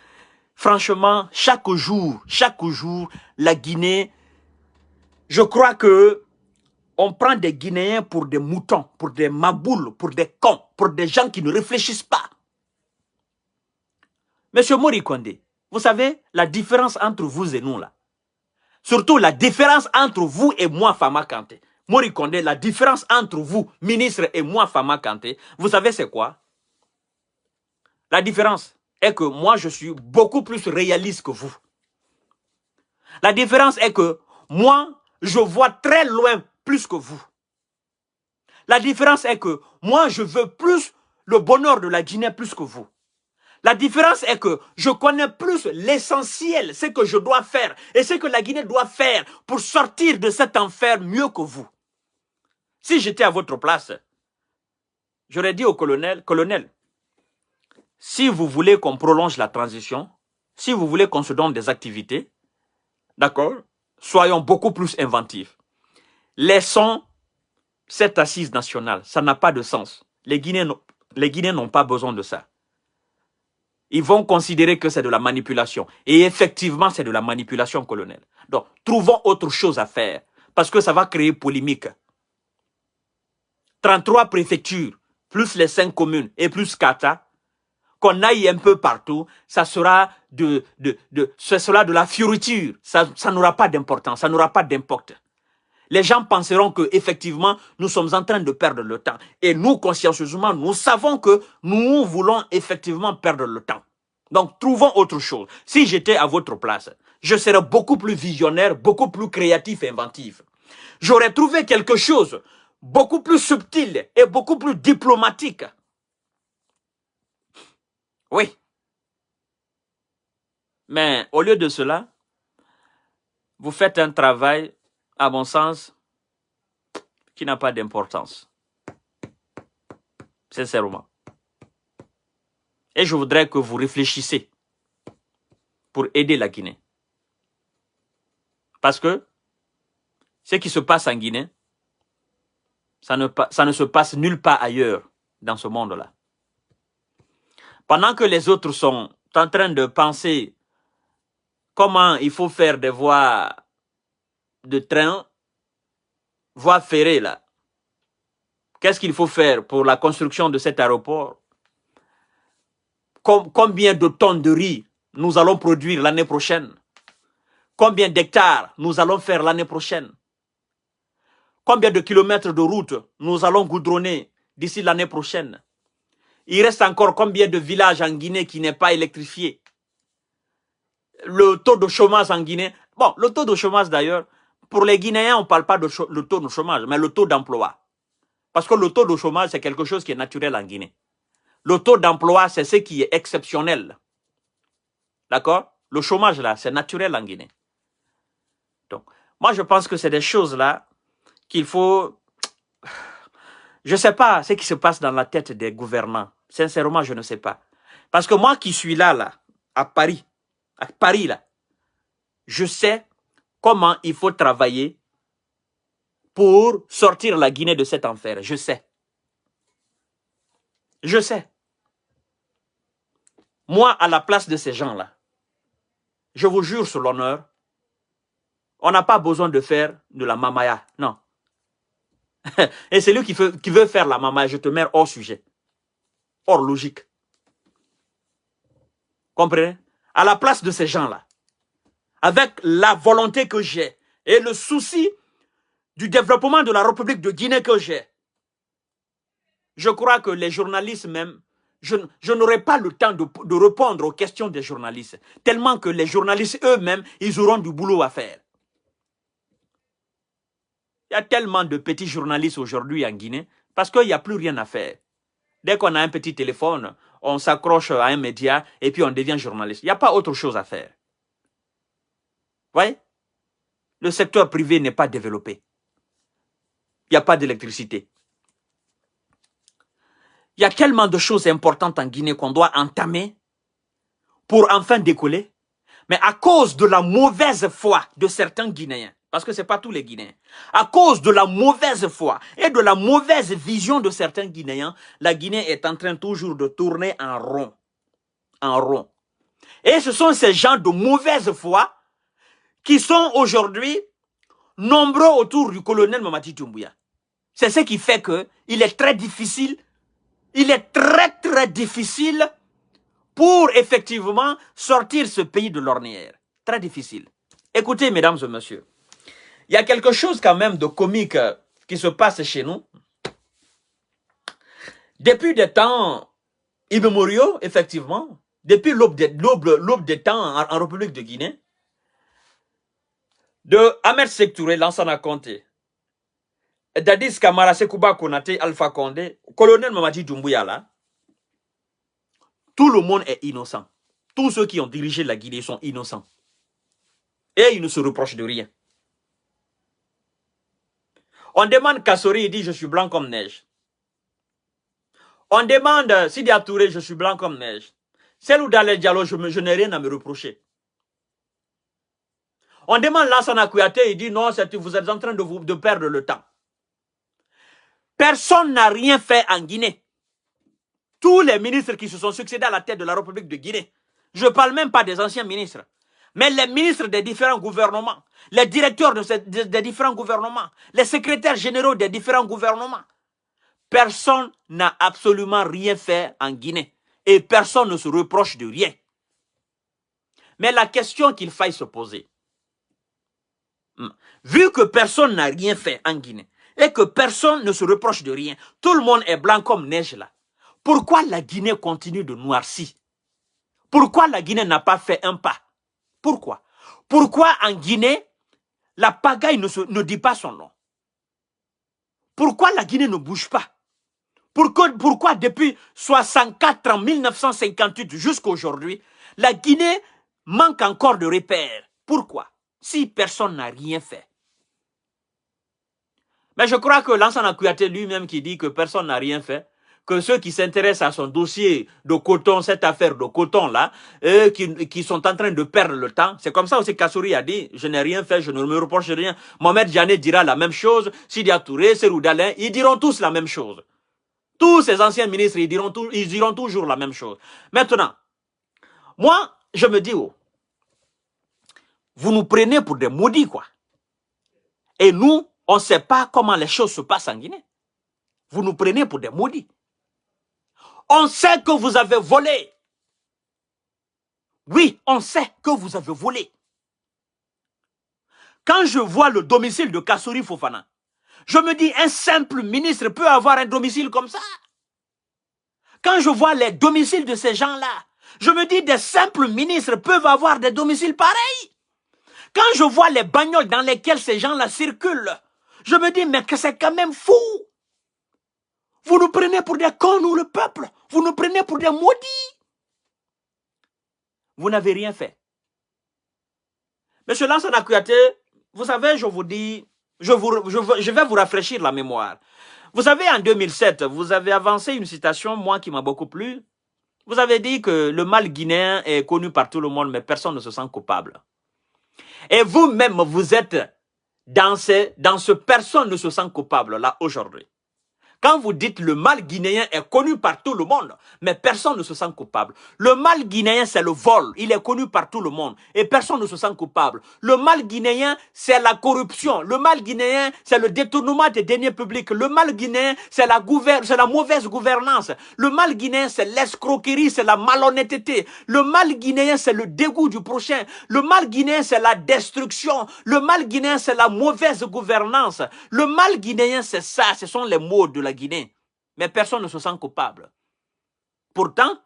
franchement, chaque jour, la Guinée, je crois que on prend des Guinéens pour des moutons, pour des maboules, pour des cons, pour des gens qui ne réfléchissent pas. Monsieur Mori Condé, vous savez, la différence entre vous et nous là, Surtout la différence entre vous et moi, Fama Kanté. Mori Kondé, la différence entre vous, ministre, et moi, Fama Kanté, vous savez c'est quoi? La différence est que moi, je suis beaucoup plus réaliste que vous. La différence est que moi, je vois très loin plus que vous. La différence est que moi, je veux plus le bonheur de la Guinée plus que vous. La différence est que je connais plus l'essentiel, ce que je dois faire et ce que la Guinée doit faire pour sortir de cet enfer mieux que vous. Si j'étais à votre place, j'aurais dit au colonel, colonel, si vous voulez qu'on prolonge la transition, si vous voulez qu'on se donne des activités, d'accord, soyons beaucoup plus inventifs. Laissons cette assise nationale, ça n'a pas de sens. Les Guinéens n'ont pas besoin de ça. Ils vont considérer que c'est de la manipulation. Et effectivement, c'est de la manipulation, colonel. Donc, trouvons autre chose à faire. Parce que ça va créer polémique. 33 préfectures, plus les 5 communes et plus Kata, qu'on aille un peu partout, ça sera de la fioriture. Ça n'aura pas d'importance, ça n'aura pas d'impact. Les gens penseront que effectivement nous sommes en train de perdre le temps. Et nous, consciencieusement, nous savons que nous voulons effectivement perdre le temps. Donc, trouvons autre chose. Si j'étais à votre place, je serais beaucoup plus visionnaire, beaucoup plus créatif et inventif. J'aurais trouvé quelque chose beaucoup plus subtil et beaucoup plus diplomatique. Oui. Mais au lieu de cela, vous faites un travail, à mon sens, qui n'a pas d'importance. Sincèrement. Et je voudrais que vous réfléchissiez pour aider la Guinée. Parce que ce qui se passe en Guinée, ça ne se passe nulle part ailleurs dans ce monde-là. Pendant que les autres sont en train de penser comment il faut faire des voies de train, voies ferrées là. Qu'est-ce qu'il faut faire pour la construction de cet aéroport? Combien de tonnes de riz nous allons produire l'année prochaine? Combien d'hectares nous allons faire l'année prochaine? Combien de kilomètres de route nous allons goudronner d'ici l'année prochaine? Il reste encore combien de villages en Guinée qui n'est pas électrifié? Le taux de chômage en Guinée, bon, le taux de chômage d'ailleurs, pour les Guinéens, on ne parle pas de le taux de chômage, mais le taux d'emploi. Parce que le taux de chômage, c'est quelque chose qui est naturel en Guinée. Le taux d'emploi, c'est ce qui est exceptionnel. D'accord? Le chômage, là, c'est naturel en Guinée. Donc, moi, je pense que c'est des choses, là, qu'il faut... Je ne sais pas ce qui se passe dans la tête des gouvernants. Sincèrement, je ne sais pas. Parce que moi qui suis là, à Paris, là, je sais comment il faut travailler pour sortir la Guinée de cet enfer. Je sais. Je sais. Moi, à la place de ces gens-là, je vous jure sur l'honneur, on n'a pas besoin de faire de la mamaya. Non. Et c'est lui qui veut faire la mamaya, je te mets hors sujet. Hors logique. Comprenez? À la place de ces gens-là, avec la volonté que j'ai et le souci du développement de la République de Guinée que j'ai, je crois que les journalistes même, je n'aurai pas le temps de répondre aux questions des journalistes. Tellement que les journalistes eux-mêmes, ils auront du boulot à faire. Il y a tellement de petits journalistes aujourd'hui en Guinée parce qu'il n'y a plus rien à faire. Dès qu'on a un petit téléphone, on s'accroche à un média et puis on devient journaliste. Il n'y a pas autre chose à faire. Vous voyez? Le secteur privé n'est pas développé. Il n'y a pas d'électricité. Il y a tellement de choses importantes en Guinée qu'on doit entamer pour enfin décoller. Mais à cause de la mauvaise foi de certains Guinéens, parce que ce n'est pas tous les Guinéens, à cause de la mauvaise foi et de la mauvaise vision de certains Guinéens, la Guinée est en train toujours de tourner en rond. En rond. Et ce sont ces gens de mauvaise foi qui sont aujourd'hui nombreux autour du colonel Mamadi Doumbouya. C'est ce qui fait qu'il est très difficile, très difficile pour effectivement sortir ce pays de l'ornière. Très difficile. Écoutez, mesdames et messieurs, il y a quelque chose quand même de comique qui se passe chez nous. Depuis des temps immémoriaux, effectivement, depuis l'aube des temps en République de Guinée, de Ahmed Sékou Touré, Lansana Conté, Dadis Kamara, Sekouba Konaté, Alpha Condé, colonel Mamadi Doumbouya là, tout le monde est innocent. Tous ceux qui ont dirigé la Guinée sont innocents. Et ils ne se reprochent de rien. On demande Kassori, il dit je suis blanc comme neige. On demande Sidi Touré, je suis blanc comme neige. Selou Dalé Diallo, je n'ai rien à me reprocher. On demande Lansana Kouyaté, il dit non, vous êtes en train de perdre le temps. Personne n'a rien fait en Guinée. Tous les ministres qui se sont succédés à la tête de la République de Guinée, je ne parle même pas des anciens ministres, mais les ministres des différents gouvernements, les directeurs des différents gouvernements, les secrétaires généraux des différents gouvernements, personne n'a absolument rien fait en Guinée et personne ne se reproche de rien. Mais la question qu'il faille se poser, vu que personne n'a rien fait en Guinée et que personne ne se reproche de rien, tout le monde est blanc comme neige là, pourquoi la Guinée continue de noircir? Pourquoi la Guinée n'a pas fait un pas? Pourquoi? Pourquoi en Guinée, la pagaille ne dit pas son nom? Pourquoi la Guinée ne bouge pas? Pourquoi depuis 64 en 1958 jusqu'à aujourd'hui, la Guinée manque encore de repères? Pourquoi? Si personne n'a rien fait. Mais je crois que Lansana Kouyaté lui-même qui dit que personne n'a rien fait, que ceux qui s'intéressent à son dossier de coton, cette affaire de coton-là, qui sont en train de perdre le temps, c'est comme ça aussi Kassouri a dit, je n'ai rien fait, je ne me reproche rien. Mohamed Diané dira la même chose, Sidi Touré, Serou Dalin, ils diront tous la même chose. Tous ces anciens ministres, ils diront toujours la même chose. Maintenant, moi, je me dis, oh, vous nous prenez pour des maudits, quoi. Et nous, on ne sait pas comment les choses se passent en Guinée. Vous nous prenez pour des maudits. On sait que vous avez volé. Oui, on sait que vous avez volé. Quand je vois le domicile de Kassouri Fofana, je me dis, un simple ministre peut avoir un domicile comme ça. Quand je vois les domiciles de ces gens-là, je me dis, des simples ministres peuvent avoir des domiciles pareils. Quand je vois les bagnoles dans lesquelles ces gens-là circulent, je me dis, mais que c'est quand même fou. Vous nous prenez pour des cons, nous, le peuple. Vous nous prenez pour des maudits. Vous n'avez rien fait. Monsieur Lansana Kouyaté, vous savez, je vous dis, je vais vous rafraîchir la mémoire. Vous savez, en 2007, vous avez avancé une citation, moi, qui m'a beaucoup plu. Vous avez dit que le mal guinéen est connu par tout le monde, mais personne ne se sent coupable. Et vous-même, vous êtes dans ce personne ne se sent coupable, là, aujourd'hui. Quand vous dites le mal guinéen est connu par tout le monde, mais personne ne se sent coupable. Le mal guinéen, c'est le vol. Il est connu par tout le monde et personne ne se sent coupable. Le mal guinéen, c'est la corruption. Le mal guinéen, c'est le détournement des deniers publics. Le mal guinéen, c'est la mauvaise gouvernance. Le mal guinéen, c'est l'escroquerie, c'est la malhonnêteté. Le mal guinéen, c'est le dégoût du prochain. Le mal guinéen, c'est la destruction. Le mal guinéen, c'est la mauvaise gouvernance. Le mal guinéen, c'est ça. Ce sont les mots de la Guinée. Mais personne ne se sent coupable. Pourtant,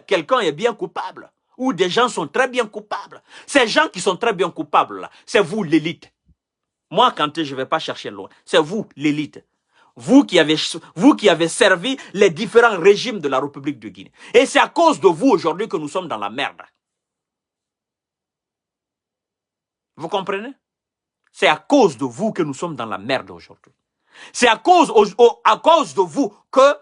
quelqu'un est bien coupable. Ou des gens sont très bien coupables. Ces gens qui sont très bien coupables, c'est vous l'élite. Moi, Kanté, je ne vais pas chercher loin. C'est vous l'élite. Vous qui avez servi les différents régimes de la République de Guinée. Et c'est à cause de vous aujourd'hui que nous sommes dans la merde. Vous comprenez? C'est à cause de vous que nous sommes dans la merde aujourd'hui. C'est à cause de vous que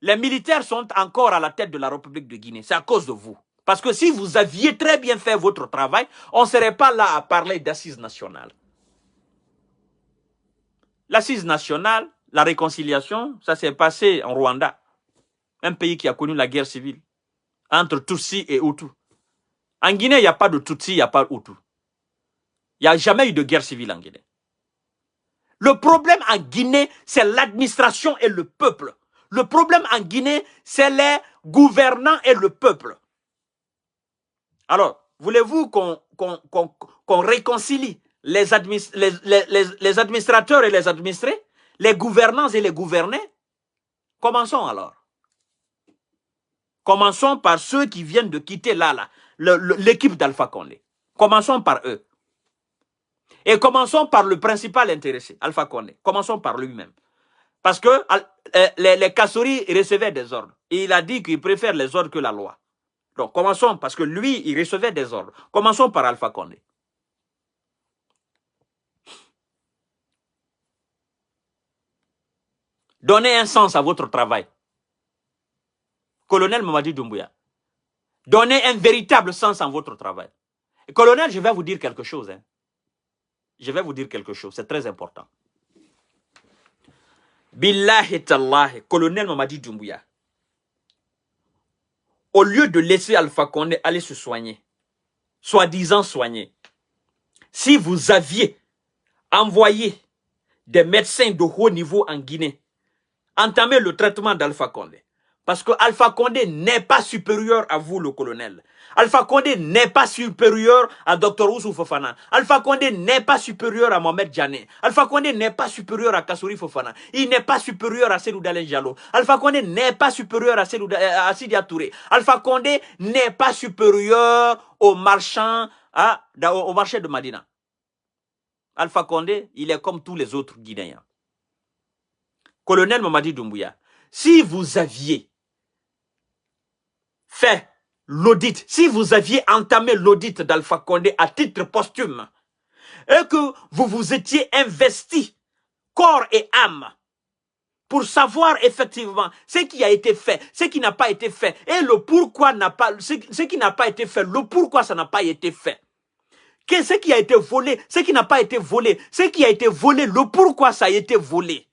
les militaires sont encore à la tête de la République de Guinée. C'est à cause de vous. Parce que si vous aviez très bien fait votre travail, on ne serait pas là à parler d'assises nationales. L'assise nationale, la réconciliation, ça s'est passé en Rwanda. Un pays qui a connu la guerre civile entre Tutsi et Hutu. En Guinée, il n'y a pas de Tutsi, il n'y a pas de Hutu. Il n'y a jamais eu de guerre civile en Guinée. Le problème en Guinée, c'est l'administration et le peuple. Le problème en Guinée, c'est les gouvernants et le peuple. Alors, Voulez-vous qu'on réconcilie les administrateurs et les administrés, les gouvernants et les gouvernés? Commençons alors. Commençons par ceux qui viennent de quitter l'équipe d'Alpha Condé. Commençons par eux. Et commençons par le principal intéressé, Alpha Condé. Commençons par lui-même. Parce que les Kassouri recevaient des ordres. Et il a dit qu'il préfère les ordres que la loi. Donc commençons, parce que lui, il recevait des ordres. Commençons par Alpha Condé. Donnez un sens à votre travail. Colonel Mamadi Doumbouya, donnez un véritable sens à votre travail. Et colonel, je vais vous dire quelque chose. Hein. Je vais vous dire quelque chose, c'est très important. Billahi tallahi, colonel Mamadi Doumbouya, au lieu de laisser Alpha Condé aller se soigner, soi-disant soigner, si vous aviez envoyé des médecins de haut niveau en Guinée, entamer le traitement d'Alpha Condé, parce que Alpha Condé n'est pas supérieur à vous, le colonel. Alpha Condé n'est pas supérieur à Dr Ousou Fofana. Alpha Condé n'est pas supérieur à Mohamed Djane. Alpha Condé n'est pas supérieur à Kassouri Fofana. Il n'est pas supérieur à Seydou Dalen Diallo. Alpha Condé n'est pas supérieur à Sidia Touré. Alpha Condé n'est pas supérieur aux marchands, au marché de Madina. Alpha Condé, il est comme tous les autres Guinéens. Colonel Mamadi Doumbouya, si vous aviez fait l'audit, si vous aviez entamé l'audit d'Alpha Condé à titre posthume, et que vous vous étiez investi corps et âme pour savoir effectivement ce qui a été fait, ce qui n'a pas été fait, et le pourquoi n'a pas, ce qui n'a pas été fait, le pourquoi ça n'a pas été fait. Ce qui a été volé, ce qui n'a pas été volé, ce qui a été volé, le pourquoi ça a été volé.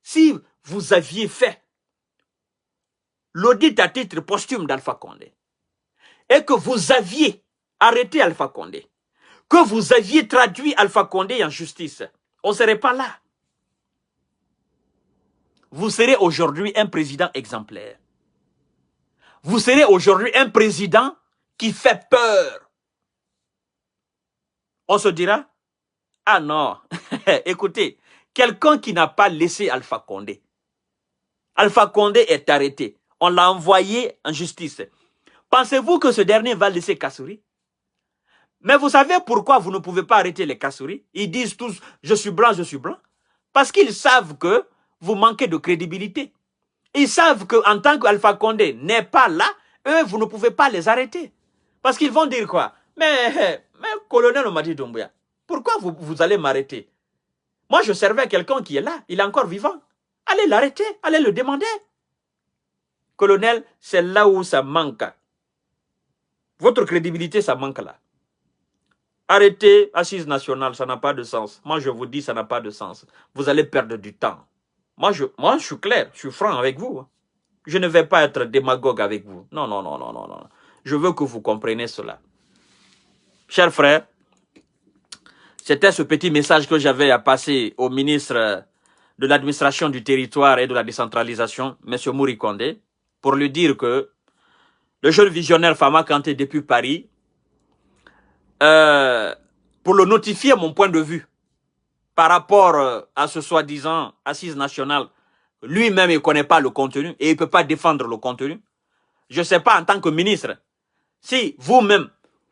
Si vous aviez fait l'audit à titre posthume d'Alpha Condé, et que vous aviez arrêté Alpha Condé, que vous aviez traduit Alpha Condé en justice, on ne serait pas là. Vous serez aujourd'hui un président exemplaire. Vous serez aujourd'hui un président qui fait peur. On se dira, ah non, écoutez, quelqu'un qui n'a pas laissé Alpha Condé. Alpha Condé est arrêté. On l'a envoyé en justice. Pensez-vous que ce dernier va laisser Kassouri? Mais vous savez pourquoi vous ne pouvez pas arrêter les Kassouri? Ils disent tous, je suis blanc, je suis blanc. Parce qu'ils savent que vous manquez de crédibilité. Ils savent qu'en tant qu'Alpha Condé n'est pas là, eux, vous ne pouvez pas les arrêter. Parce qu'ils vont dire quoi? Mais colonel Mamadi Doumbouya, pourquoi vous allez m'arrêter? Moi, je servais quelqu'un qui est là, il est encore vivant. Allez l'arrêter, allez le demander. Colonel, c'est là où ça manque. Votre crédibilité, ça manque là. Arrêtez Assise nationale, ça n'a pas de sens. Moi, je vous dis, ça n'a pas de sens. Vous allez perdre du temps. Moi, je suis clair, je suis franc avec vous. Je ne vais pas être démagogue avec vous. Non, non, non, non, non, non. Je veux que vous compreniez cela. Chers frères, c'était ce petit message que j'avais à passer au ministre de l'administration du territoire et de la décentralisation, M. Mouri Condé, pour lui dire que le jeune visionnaire Fama Kanté depuis Paris, pour le notifier mon point de vue par rapport à ce soi-disant assise nationale, lui-même il ne connaît pas le contenu et il ne peut pas défendre le contenu. Je ne sais pas en tant que ministre, si vous-même,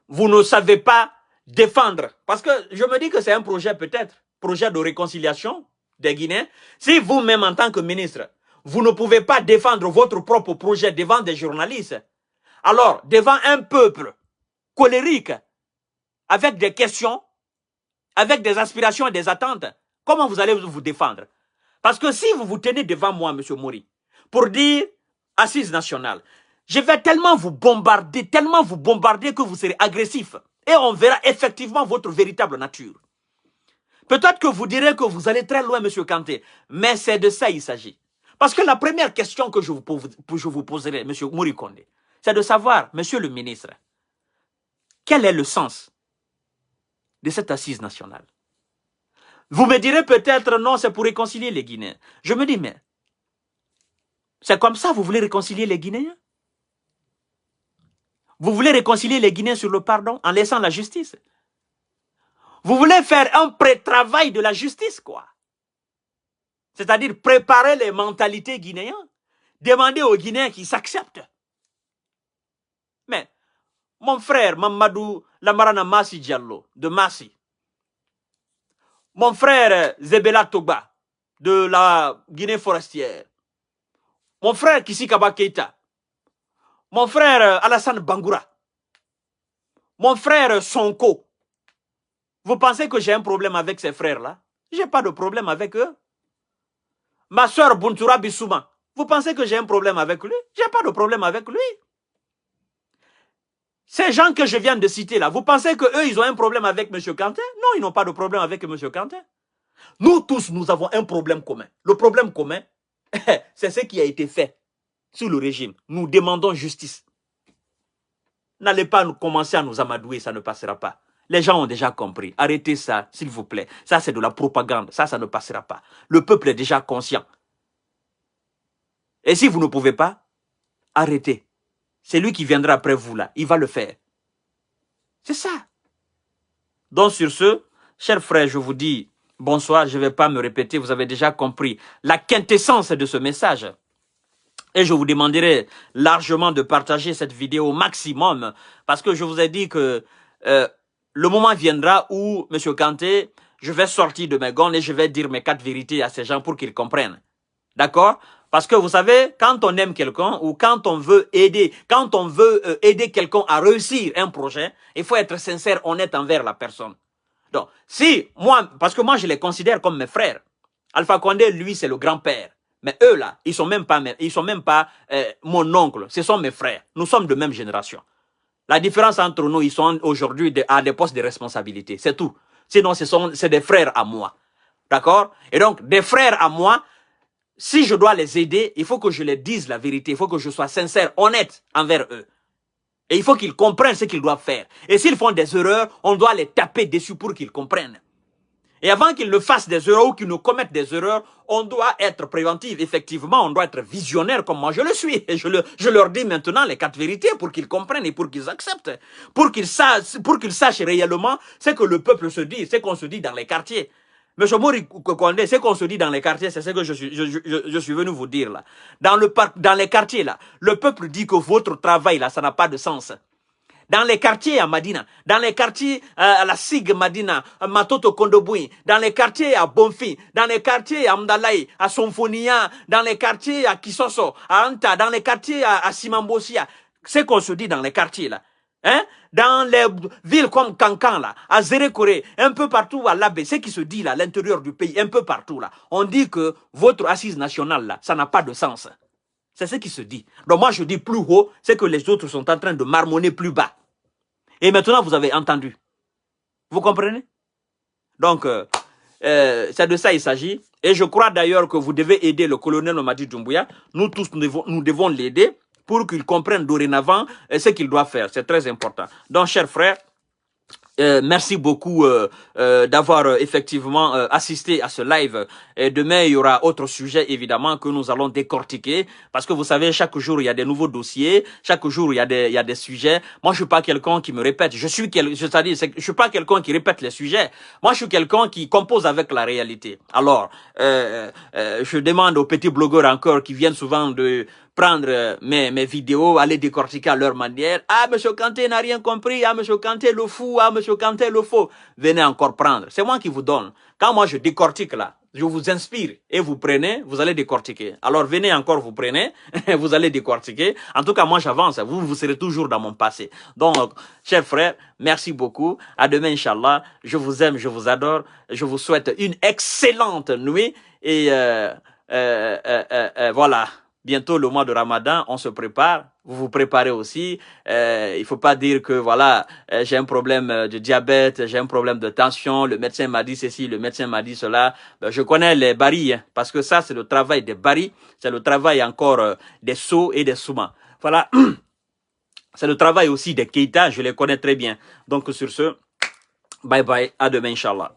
vous ne savez pas défendre, parce que je me dis que c'est un projet peut-être, projet de réconciliation des Guinéens, si vous-même en tant que ministre, vous ne pouvez pas défendre votre propre projet devant des journalistes, alors devant un peuple colérique, avec des questions, avec des aspirations et des attentes, comment vous allez vous défendre? Parce que si vous vous tenez devant moi, M. Mouri, pour dire assise nationale, je vais tellement vous bombarder que vous serez agressif. Et on verra effectivement votre véritable nature. Peut-être que vous direz que vous allez très loin, M. Kanté, mais c'est de ça il s'agit. Parce que la première question que je vous poserai, M. Mouri Condé, c'est de savoir, M. le ministre, quel est le sens de cette assise nationale? Vous me direz peut-être non, c'est pour réconcilier les Guinéens. Je me dis, mais c'est comme ça vous voulez réconcilier les Guinéens? Vous voulez réconcilier les Guinéens sur le pardon en laissant la justice. Vous voulez faire un pré-travail de la justice, quoi. C'est-à-dire préparer les mentalités guinéennes. Demander aux Guinéens qu'ils s'acceptent. Mais, mon frère Mamadou Lamarana Massi Diallo, de Massi. Mon frère Zebela Toba, de la Guinée forestière. Mon frère Kisikaba Keita. Mon frère Alassane Bangoura. Mon frère Sonko. Vous pensez que j'ai un problème avec ces frères-là? Je n'ai pas de problème avec eux. Ma soeur Buntura Bissouma. Vous pensez que j'ai un problème avec lui? Je n'ai pas de problème avec lui. Ces gens que je viens de citer là, vous pensez qu'eux, ils ont un problème avec M. Kanté? Non, ils n'ont pas de problème avec M. Kanté. Nous tous, nous avons un problème commun. Le problème commun, c'est ce qui a été fait sous le régime. Nous demandons justice. N'allez pas commencer à nous amadouer, ça ne passera pas. Les gens ont déjà compris. Arrêtez ça, s'il vous plaît. Ça, c'est de la propagande. Ça ne passera pas. Le peuple est déjà conscient. Et si vous ne pouvez pas, arrêtez. C'est lui qui viendra après vous là. Il va le faire. C'est ça. Donc sur ce, chers frères, je vous dis bonsoir. Je ne vais pas me répéter. Vous avez déjà compris la quintessence de ce message. Et je vous demanderai largement de partager cette vidéo au maximum. Parce que je vous ai dit que le moment viendra où, M. Kanté, je vais sortir de mes gonds et je vais dire mes 4 vérités à ces gens pour qu'ils comprennent. D'accord? Parce que vous savez, quand on aime quelqu'un ou quand on veut aider, quelqu'un à réussir un projet, il faut être sincère, honnête envers la personne. Donc, si moi, parce que moi je les considère comme mes frères. Alpha Condé, lui, c'est le grand-père. Mais eux là, ils sont même pas mon oncle, ce sont mes frères. Nous sommes de même génération. La différence entre nous, ils sont aujourd'hui à des postes de responsabilité, c'est tout. Sinon, c'est des frères à moi. D'accord? Et donc, des frères à moi, si je dois les aider, il faut que je les dise la vérité. Il faut que je sois sincère, honnête envers eux. Et il faut qu'ils comprennent ce qu'ils doivent faire. Et s'ils font des erreurs, on doit les taper dessus pour qu'ils comprennent. Et avant qu'ils ne fassent des erreurs ou qu'ils ne commettent des erreurs, on doit être préventif. Effectivement, on doit être visionnaire comme moi je le suis. Et je leur dis maintenant les 4 vérités pour qu'ils comprennent et pour qu'ils acceptent. Pour qu'ils sachent réellement ce que le peuple se dit, ce qu'on se dit dans les quartiers. Monsieur Mori Kondé, ce qu'on se dit dans les quartiers, c'est ce que je suis venu vous dire là. Dans les quartiers là, le peuple dit que votre travail là, ça n'a pas de sens. Dans les quartiers à Madina, dans les quartiers à la Sig Madina, à Matoto Kondobouin, dans les quartiers à Bonfi, dans les quartiers à Mdalaï, à Sonfonia, dans les quartiers à Kisoso, à Anta, dans les quartiers à Simambosia, c'est qu'on se dit dans les quartiers là. Hein? Dans les villes comme Kankan là, à Zérékoré, un peu partout à Labé, ce qui se dit là, à l'intérieur du pays, un peu partout là, on dit que votre assise nationale là, ça n'a pas de sens. C'est ce qui se dit. Donc moi je dis plus haut, c'est que les autres sont en train de marmonner plus bas. Et maintenant, vous avez entendu. Vous comprenez? Donc, c'est de ça il s'agit. Et je crois d'ailleurs que vous devez aider le colonel Mamadi Doumbouya. Nous tous, nous devons l'aider pour qu'il comprenne dorénavant ce qu'il doit faire. C'est très important. Donc, chers frères, merci beaucoup d'avoir effectivement assisté à ce live. Et demain, il y aura autre sujet, évidemment, que nous allons décortiquer. Parce que vous savez, chaque jour, il y a des nouveaux dossiers. Chaque jour, il y a des sujets. Moi, je suis pas quelqu'un qui me répète. Je suis pas quelqu'un qui répète les sujets. Moi, je suis quelqu'un qui compose avec la réalité. Alors, je demande aux petits blogueurs encore qui viennent souvent de prendre mes vidéos, aller décortiquer à leur manière. Ah, M. Kanté n'a rien compris. Ah, M. Kanté le fou. Ah, M. Kanté le faux. Venez encore prendre. C'est moi qui vous donne. Quand moi je décortique là, je vous inspire et vous prenez, vous allez décortiquer. Alors venez encore, vous prenez, vous allez décortiquer. En tout cas, moi j'avance. Vous serez toujours dans mon passé. Donc, chers frères, merci beaucoup. À demain, Inch'Allah. Je vous aime, je vous adore. Je vous souhaite une excellente nuit. Et voilà. Bientôt le mois de Ramadan, on se prépare. Vous vous préparez aussi. Il faut pas dire que voilà, j'ai un problème de diabète, j'ai un problème de tension. Le médecin m'a dit ceci, le médecin m'a dit cela. Je connais les baris, hein, parce que ça c'est le travail des baris, c'est le travail encore des Sow et des Souma. Voilà, c'est le travail aussi des Keita. Je les connais très bien. Donc sur ce, bye bye, à demain Inch'Allah.